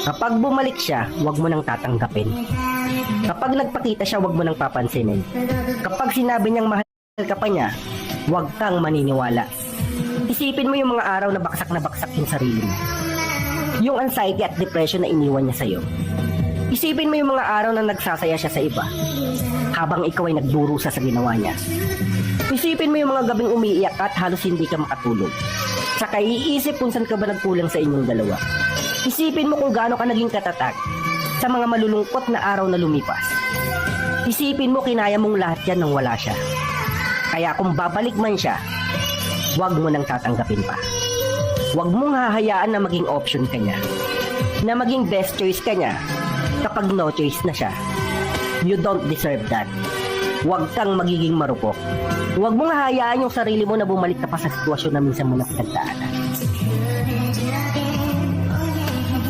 Kapag bumalik siya, huwag mo nang tatanggapin. Kapag nagpakita siya, huwag mo nang papansinin. Kapag sinabi niyang mahal ka pa niya, huwag kang maniniwala. Isipin mo yung mga araw na baksak yung sarili mo. Yung anxiety at depression na iniwan niya sa'yo. Isipin mo yung mga araw na nagsasaya siya sa iba, habang ikaw ay nagdurusa sa ginawa niya. Isipin mo yung mga gabing umiiyak at halos hindi ka makatulog. Saka iisip kung saan ka ba nagkulang sa inyong dalawa. Isipin mo kung gaano ka naging katatag sa mga malulungkot na araw na lumipas. Isipin mo kinaya mong lahat yan nang wala siya. Kaya kung babalik man siya, huwag mo nang tatanggapin pa. Huwag mong hahayaan na maging option ka niya, na maging best choice ka niya kapag no choice na siya. You don't deserve that. Huwag kang magiging marupok. Huwag mong hahayaan yung sarili mo na bumalik ka pa sa sitwasyon na minsan mo na pinagdaanan.